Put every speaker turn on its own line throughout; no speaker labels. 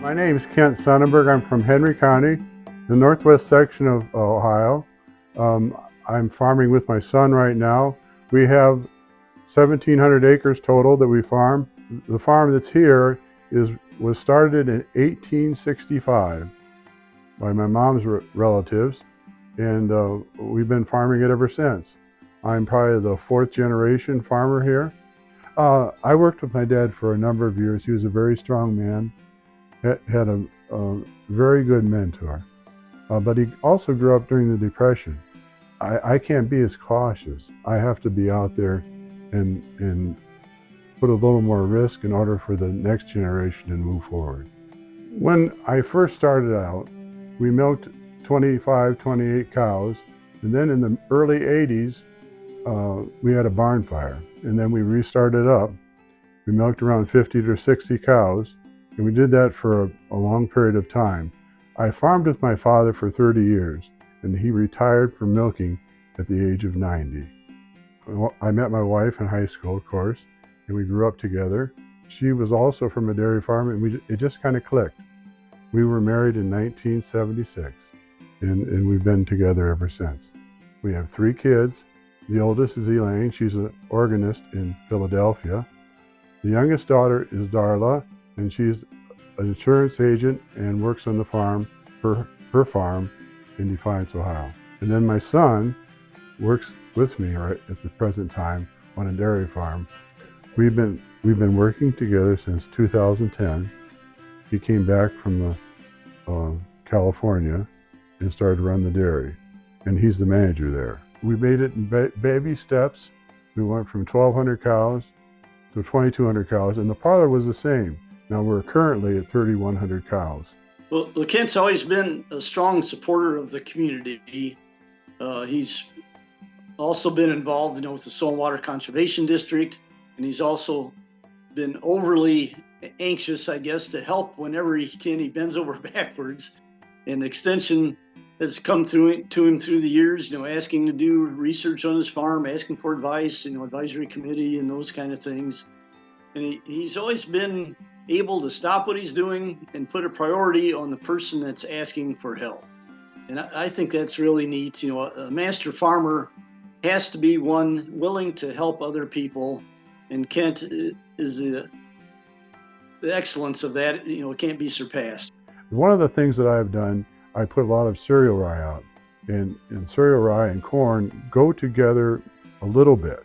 My name is Kent Sonnenberg. I'm from Henry County, the northwest section of Ohio. I'm farming with my son right now. We have 1,700 acres total that we farm. The farm that's here was started in 1865 by my mom's relatives, and we've been farming it ever since. I'm probably the fourth generation farmer here. I worked with my dad for a number of years. He was a very strong man, had a very good mentor, but he also grew up during the Depression. I can't be as cautious. I have to be out there and put a little more risk in order for the next generation to move forward. When I first started out, we milked 25, 28 cows, and then in the early 80s, we had a barn fire, and then we restarted up. We milked around 50 to 60 cows, and we did that for a long period of time. I farmed with my father for 30 years, and he retired from milking at the age of 90. I met my wife in high school, of course, and we grew up together. She was also from a dairy farm, and it just kind of clicked. We were married in 1976, and we've been together ever since. We have 3 kids. The oldest is Elaine. She's an organist in Philadelphia. The youngest daughter is Darla, and she's an insurance agent and works on the farm, her farm in Defiance, Ohio. And then my son works with me right at the present time on a dairy farm. We've been working together since 2010. He came back from California and started to run the dairy, and he's the manager there. We made it in baby steps. We went from 1,200 cows to 2,200 cows, and the parlor was the same. Now we're currently at 3,100 cows.
Well, Kent's always been a strong supporter of the community. He's also been involved, with the Soil and Water Conservation District, and he's also been overly anxious, I guess, to help whenever he can. He bends over backwards, and Extension has come to him through the years, asking to do research on his farm, asking for advice, advisory committee and those kind of things. And he's always been able to stop what he's doing and put a priority on the person that's asking for help. And I think that's really neat. A master farmer has to be one willing to help other people, and Kent is the excellence of that. It can't be surpassed.
One of the things that I've done, I put a lot of cereal rye out, and cereal rye and corn go together a little bit,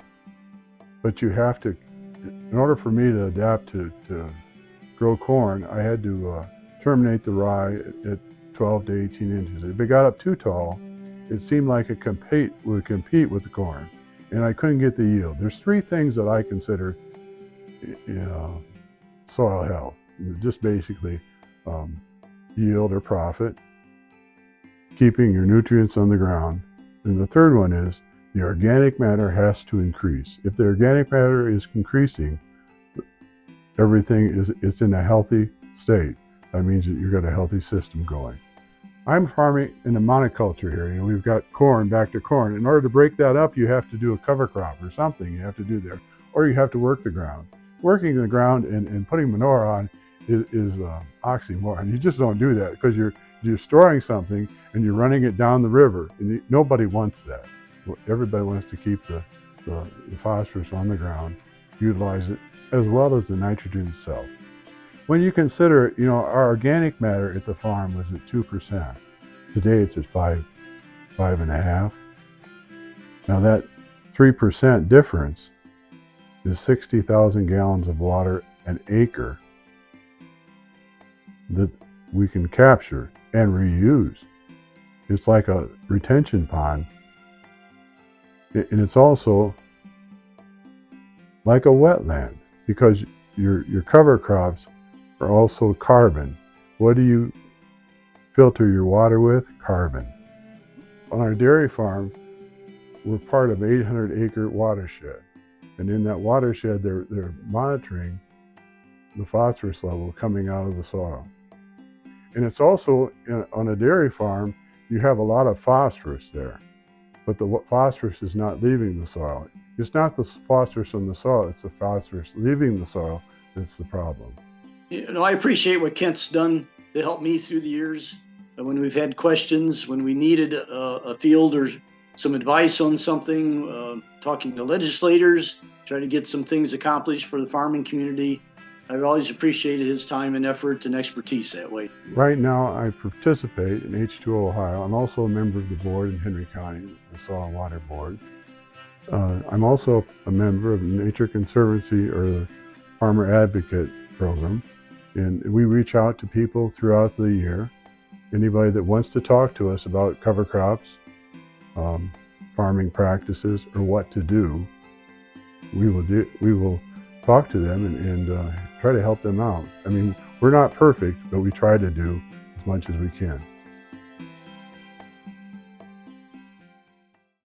but you have to, in order for me to adapt to grow corn, I had to terminate the rye at 12 to 18 inches. If it got up too tall, it seemed like it would compete with the corn, and I couldn't get the yield. There's 3 things that I consider soil health, just basically yield or profit, keeping your nutrients on the ground, and the third one is the organic matter has to increase. If the organic matter is increasing, everything is in a healthy state. That means that you've got a healthy system going. I'm farming in a monoculture here. We've got corn, back to corn. In order to break that up, you have to do a cover crop or something you have to do there, or you have to work the ground. Working the ground and putting manure on is oxymoron. You just don't do that because you're storing something and you're running it down the river, and nobody wants that. Everybody wants to keep the phosphorus on the ground, utilize it, as well as the nitrogen itself. When you consider, our organic matter at the farm was at 2%. Today it's at 5.5. Now that 3% difference is 60,000 gallons of water an acre that we can capture and reuse. It's like a retention pond, and it's also like a wetland because your cover crops are also carbon. What do you filter your water with? Carbon. On our dairy farm, we're part of an 800-acre watershed, and in that watershed, they're monitoring the phosphorus level coming out of the soil. And it's also, on a dairy farm, you have a lot of phosphorus there, but the phosphorus is not leaving the soil. It's not the phosphorus on the soil, it's the phosphorus leaving the soil that's the problem.
I appreciate what Kent's done to help me through the years. When we've had questions, when we needed a field or some advice on something, talking to legislators, try to get some things accomplished for the farming community. I've always appreciated his time and effort and expertise that way.
Right now, I participate in H2O Ohio. I'm also a member of the board in Henry County, the Soil and Water Board. I'm also a member of the Nature Conservancy or the Farmer Advocate program. And we reach out to people throughout the year. Anybody that wants to talk to us about cover crops, farming practices, or what to do, we will talk to them and try to help them out. I mean, we're not perfect, but we try to do as much as we can.